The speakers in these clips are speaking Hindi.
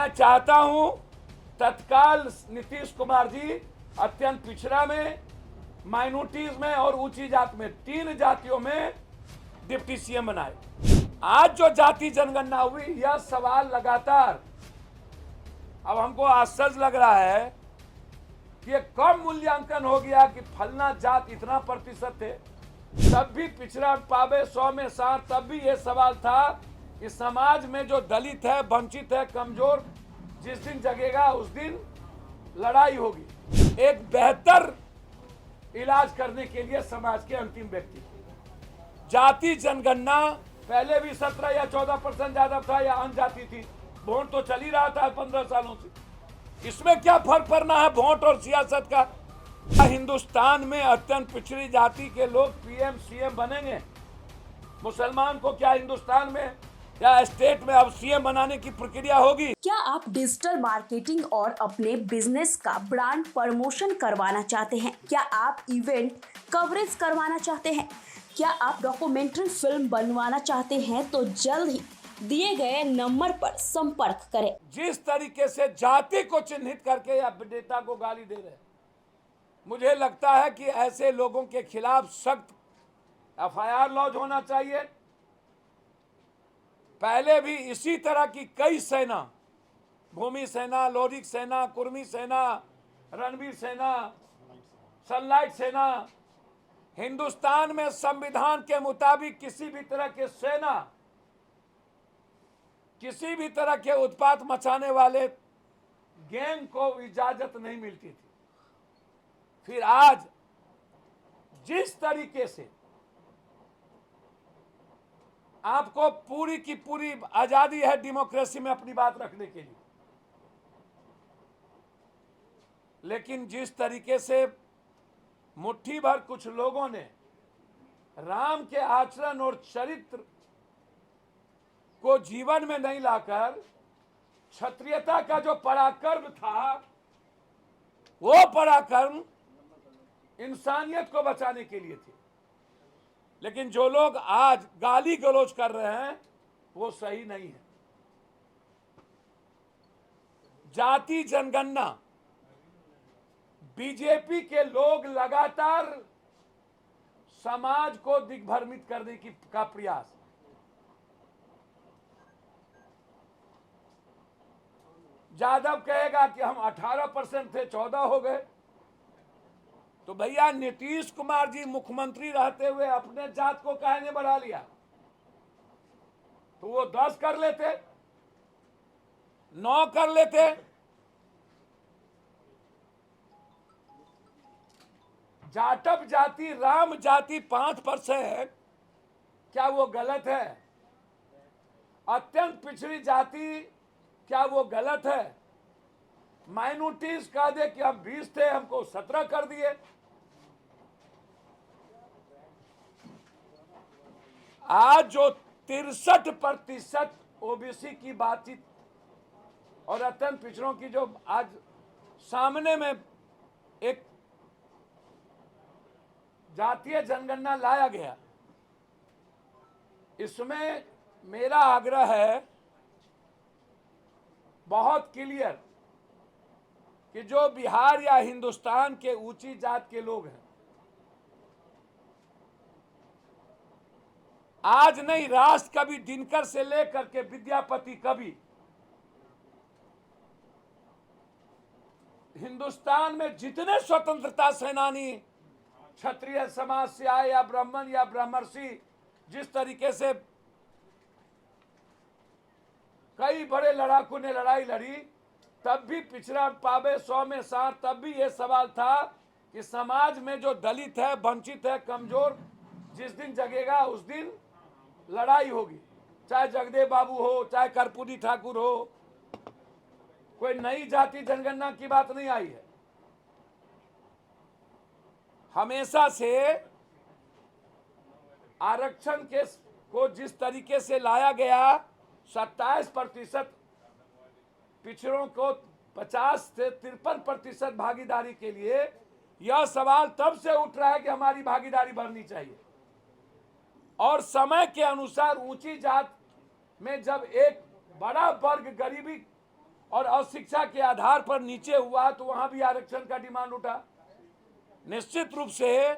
मैं चाहता हूं तत्काल नीतीश कुमार जी अत्यंत पिछड़ा में, माइनॉरिटीज में और ऊंची जात में, 3 जातियों में डिप्टी सीएम बनाए। आज जो जाति जनगणना हुई, यह सवाल लगातार, अब हमको आश्चर्य लग रहा है कि ये कम मूल्यांकन हो गया कि फलना जात इतना प्रतिशत थे, तब भी पिछड़ा पावे 100 में 60, तब भी ये सवाल था कि समाज में जो दलित है, वंचित है, कमजोर, जिस दिन जगेगा उस दिन लड़ाई होगी। एक बेहतर इलाज करने के लिए समाज के अंतिम व्यक्ति, जाति जनगणना पहले भी 17 या 14% ज्यादा था या अन्य जाति थी, वोट तो चल ही रहा था 15 सालों से। इसमें क्या फर्क पड़ना है वोट और सियासत का? हिंदुस्तान में अत्यंत पिछड़ी जाति के लोग पीएम सीएम बनेंगे। मुसलमान को क्या हिंदुस्तान में या स्टेट में अब सीएम बनाने की प्रक्रिया होगी? क्या आप डिजिटल मार्केटिंग और अपने बिजनेस का ब्रांड प्रमोशन करवाना चाहते हैं? क्या आप इवेंट कवरेज करवाना चाहते हैं? क्या आप डॉक्यूमेंट्री फिल्म बनवाना चाहते हैं? तो जल्द ही दिए गए नंबर पर संपर्क करें। जिस तरीके से जाति को चिन्हित करके या नेता को गाली दे रहे हैं, मुझे लगता है कि ऐसे लोगों के खिलाफ सख्त एफआईआर लॉन्च होना चाहिए। पहले भी इसी तरह की कई सेना, भूमि सेना, लोरिक सेना, कुर्मी सेना, रणवीर सेना, सनलाइट सेना, हिंदुस्तान में संविधान के मुताबिक किसी भी तरह के सेना, किसी भी तरह के उत्पात मचाने वाले गैंग को इजाजत नहीं मिलती थी। फिर आज जिस तरीके से आपको पूरी की पूरी आजादी है डेमोक्रेसी में अपनी बात रखने के लिए, लेकिन जिस तरीके से मुट्ठी भर कुछ लोगों ने राम के आचरण और चरित्र को जीवन में नहीं लाकर क्षत्रियता का जो पराक्रम था, वो पराक्रम इंसानियत को बचाने के लिए थे। लेकिन जो लोग आज गाली गलौज कर रहे हैं वो सही नहीं है। जाति जनगणना, बीजेपी के लोग लगातार समाज को दिग्भ्रमित करने का प्रयास। यादव कहेगा कि हम 18% थे, 14 हो गए। तो भैया नीतीश कुमार जी मुख्यमंत्री रहते हुए अपने जात को काहे ने बढ़ा लिया? तो वो 10 कर लेते, 9 कर लेते। जाटव जाति, राम जाति 5%, क्या वो गलत है? अत्यंत पिछड़ी जाति, क्या वो गलत है? माइनॉरिटीज कह दे कि हम 20 थे, हमको 17 कर दिए। आज जो 63% ओबीसी की बातचीत और अत्यंत पिछड़ों की जो आज सामने में एक जातीय जनगणना लाया गया, इसमें मेरा आग्रह है बहुत क्लियर कि जो बिहार या हिंदुस्तान के ऊंची जात के लोग हैं, आज नहीं राष्ट्र कवि दिनकर से लेकर के विद्यापति कवि, हिंदुस्तान में जितने स्वतंत्रता सेनानी क्षत्रिय समाज से आए या ब्राह्मण या ब्राह्मर्षि, जिस तरीके से कई बड़े लड़ाकू ने लड़ाई लड़ी, तब भी पिछड़ा पावे 100 में 60, तब भी ये सवाल था कि समाज में जो दलित है, वंचित है, कमजोर, जिस दिन जगेगा उस दिन लड़ाई होगी। चाहे जगदेव बाबू हो, चाहे कर्पूरी ठाकुर हो, कोई नई जाति जनगणना की बात नहीं आई है। हमेशा से आरक्षण के को जिस तरीके से लाया गया, 27% पिछड़ों को 50 से 53% भागीदारी के लिए, यह सवाल तब से उठ रहा है कि हमारी भागीदारी बढ़नी चाहिए। और समय के अनुसार ऊंची जात में जब एक बड़ा वर्ग गरीबी और अशिक्षा के आधार पर नीचे हुआ तो वहां भी आरक्षण का डिमांड उठा। निश्चित रूप से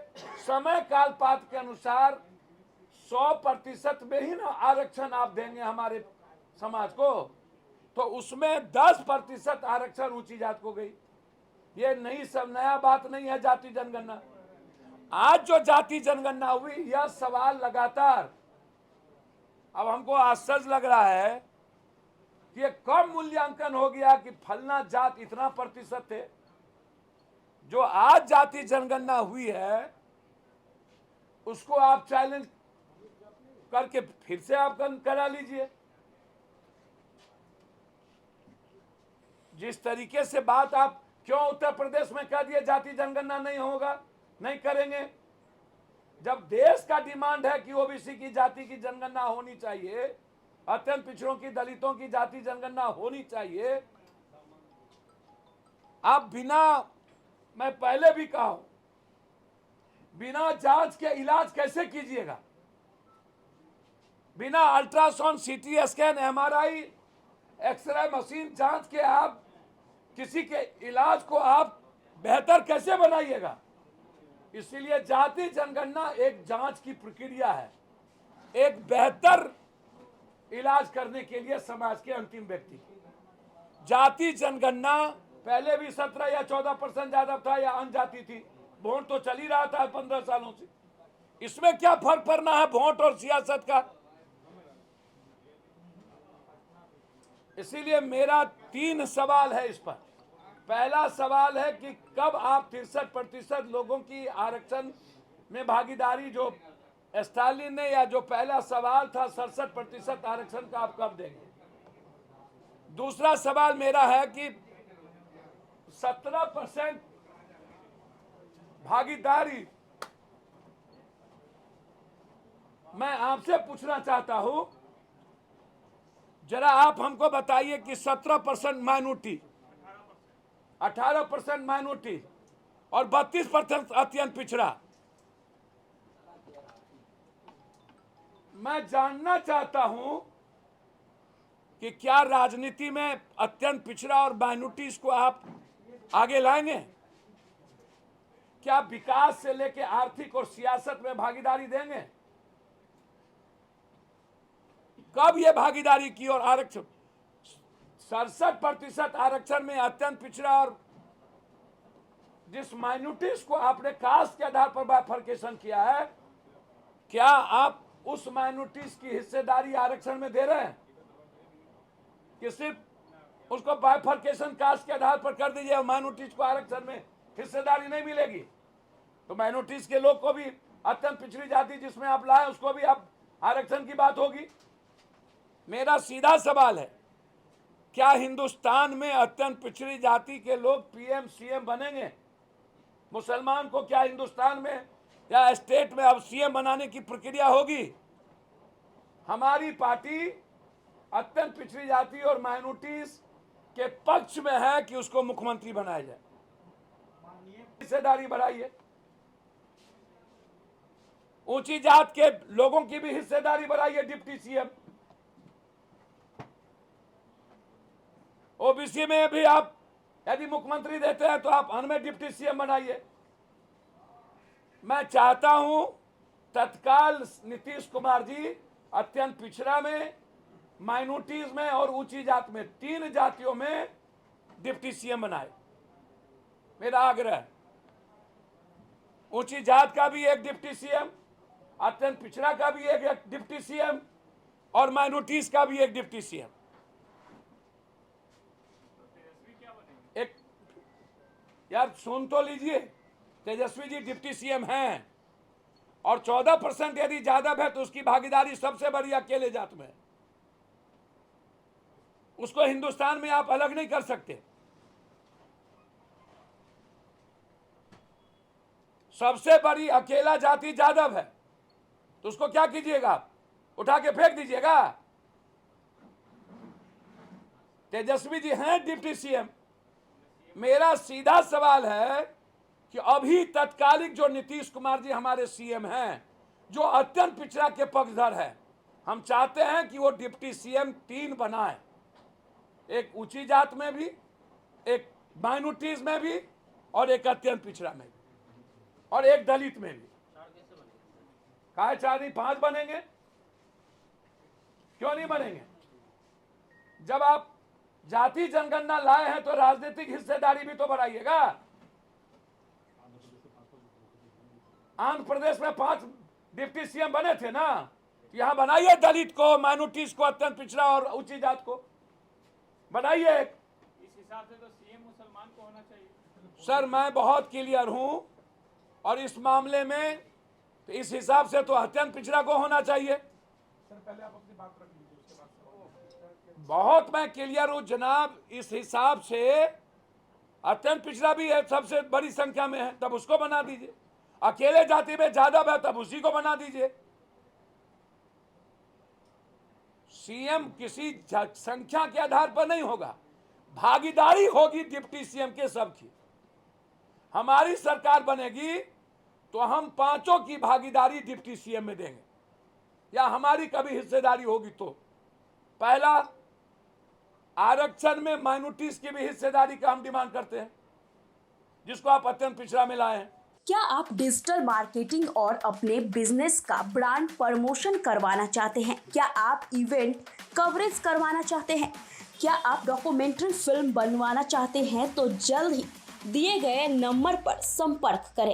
समय काल पात्र के अनुसार 100% में ही ना आरक्षण आप देंगे हमारे समाज को, तो उसमें 10% आरक्षण ऊंची जात को गई। ये नई सब नया बात नहीं है जाति जनगणना। आज जो जाति जनगणना हुई, यह सवाल लगातार, अब हमको आश्चर्य लग रहा है कि ये कम मूल्यांकन हो गया कि फलना जात इतना प्रतिशत थे। जो आज जाति जनगणना हुई है उसको आप चैलेंज करके फिर से आप करा लीजिए। जिस तरीके से बात आप क्यों उत्तर प्रदेश में कह दिए जाति जनगणना नहीं होगा, नहीं करेंगे, जब देश का डिमांड है कि ओबीसी की जाति की जनगणना होनी चाहिए, अत्यंत पिछड़ों की, दलितों की जाति जनगणना होनी चाहिए। आप बिना, मैं पहले भी कहा हूं, बिना जांच के इलाज कैसे कीजिएगा? बिना ultrasound, CT scan, MRI, x ray machine जांच के आप किसी के इलाज को आप बेहतर कैसे बनाइएगा? इसलिए जाति जनगणना एक जांच की प्रक्रिया है, एक बेहतर इलाज करने के लिए समाज के अंतिम व्यक्ति की। जाति जनगणना पहले भी 17 या 14% ज्यादा था या अनजाति थी, वोट तो चल ही रहा था 15 सालों से। इसमें क्या फर्क पड़ना है वोट और सियासत का? इसीलिए मेरा 3 सवाल है इस पर। पहला सवाल है कि कब आप 63% लोगों की आरक्षण में भागीदारी, जो स्टालिन ने, या जो पहला सवाल था 67% आरक्षण का, आप कब देंगे? दूसरा सवाल मेरा है कि 17% भागीदारी, मैं आपसे पूछना चाहता हूं, जरा आप हमको बताइए कि 17% माइनॉरिटी, 18% माइनॉरिटी और 32% अत्यंत पिछड़ा, मैं जानना चाहता हूं कि क्या राजनीति में अत्यंत पिछड़ा और माइनॉरिटीज को आप आगे लाएंगे? क्या विकास से लेकर आर्थिक और सियासत में भागीदारी देंगे? कब ये भागीदारी की? और आरक्षण 67% आरक्षण में अत्यंत पिछड़ा और जिस माइनॉरिटीज को आपने कास्ट के आधार पर बाइफर्केशन किया है, क्या आप उस माइनॉरिटीज की हिस्सेदारी आरक्षण में दे रहे हैं कि सिर्फ उसको बाइफर्केशन कास्ट के आधार पर कर दीजिए और माइनॉरिटीज को आरक्षण में हिस्सेदारी नहीं मिलेगी? तो माइनॉरिटीज के लोग को भी, अत्यंत पिछड़ी जाति जिसमें आप लाए, उसको भी आप आरक्षण की बात होगी। मेरा सीधा सवाल है, क्या हिंदुस्तान में अत्यंत पिछड़ी जाति के लोग पीएम सीएम बनेंगे? मुसलमान को क्या हिंदुस्तान में या स्टेट में अब सीएम बनाने की प्रक्रिया होगी? हमारी पार्टी अत्यंत पिछड़ी जाति और माइनॉरिटीज के पक्ष में है कि उसको मुख्यमंत्री बनाया जाए। हिस्सेदारी बढ़ाइए, ऊंची जात के लोगों की भी हिस्सेदारी बढ़ाइए। डिप्टी सीएम, ओबीसी में भी आप यदि मुख्यमंत्री देते हैं तो आप हमें डिप्टी सीएम बनाइए। मैं चाहता हूं तत्काल नीतीश कुमार जी अत्यंत पिछड़ा में, माइनॉरिटीज में और ऊंची जात में, 3 जातियों में डिप्टी सीएम बनाए। मेरा आग्रह है, ऊंची जात का भी एक डिप्टी सीएम, अत्यंत पिछड़ा का भी एक डिप्टी सीएम और माइनॉरिटीज का भी एक डिप्टी सीएम। एक यार सुन तो लीजिए, तेजस्वी जी डिप्टी सीएम हैं और 14% यदि ज्यादा है तो उसकी भागीदारी सबसे बड़ी अकेले जात में, उसको हिंदुस्तान में आप अलग नहीं कर सकते। सबसे बड़ी अकेला जाति यादव है, तो उसको क्या कीजिएगा? आप उठा के फेंक दीजिएगा? तेजस्वी जी हैं डिप्टी सीएम। मेरा सीधा सवाल है कि अभी तत्कालिक जो नीतीश कुमार जी हमारे सीएम हैं, जो अत्यंत पिछड़ा के पक्षधर है, हम चाहते हैं कि वो डिप्टी सीएम 3 बनाए। एक ऊंची जात में भी, एक माइनॉरिटीज में भी, और एक अत्यंत पिछड़ा में भी, और एक दलित में भी। काहे 4 नहीं 5 बनेंगे? क्यों नहीं बनेंगे? जब आप जाति जनगणना लाए हैं तो राजनीतिक हिस्सेदारी भी तो बढ़ाइएगा। आंध्र प्रदेश में 5 डिप्टी सीएम बने थे ना, यहां बनाइए दलित को, माइनॉरिटीज को, अत्यंत पिछड़ा और ऊंची जात को बनाइए। इस हिसाब से तो सीएम मुसलमान को होना चाहिए। सर मैं बहुत क्लियर हूं, और इस मामले में तो इस हिसाब से तो अत्यंत पिछड़ा को होना चाहिए। सर पहले आप अपनी बात रख लीजिए, उसके बाद बहुत मैं क्लियर हूं जनाब। इस हिसाब से अत्यंत पिछड़ा भी है, सबसे बड़ी संख्या में है, तब उसको बना दीजिए। अकेले जाति में ज्यादा है तब उसी को बना दीजिए। सीएम किसी संख्या के आधार पर नहीं होगा, भागीदारी होगी डिप्टी सीएम के सबकी। हमारी सरकार बनेगी तो हम 5 की भागीदारी डिप्टी सीएम में देंगे, या हमारी कभी हिस्सेदारी होगी तो। पहला, आरक्षण में माइनॉरिटीज की भी हिस्सेदारी का हम डिमांड करते हैं, जिसको आप अत्यंत पिछड़ा में लाए हैं। क्या आप डिजिटल मार्केटिंग और अपने बिजनेस का ब्रांड प्रमोशन करवाना चाहते हैं? क्या आप इवेंट कवरेज करवाना चाहते हैं? क्या आप डॉक्यूमेंट्री फिल्म बनवाना चाहते हैं? तो जल्द ही दिए गए नंबर पर संपर्क करें।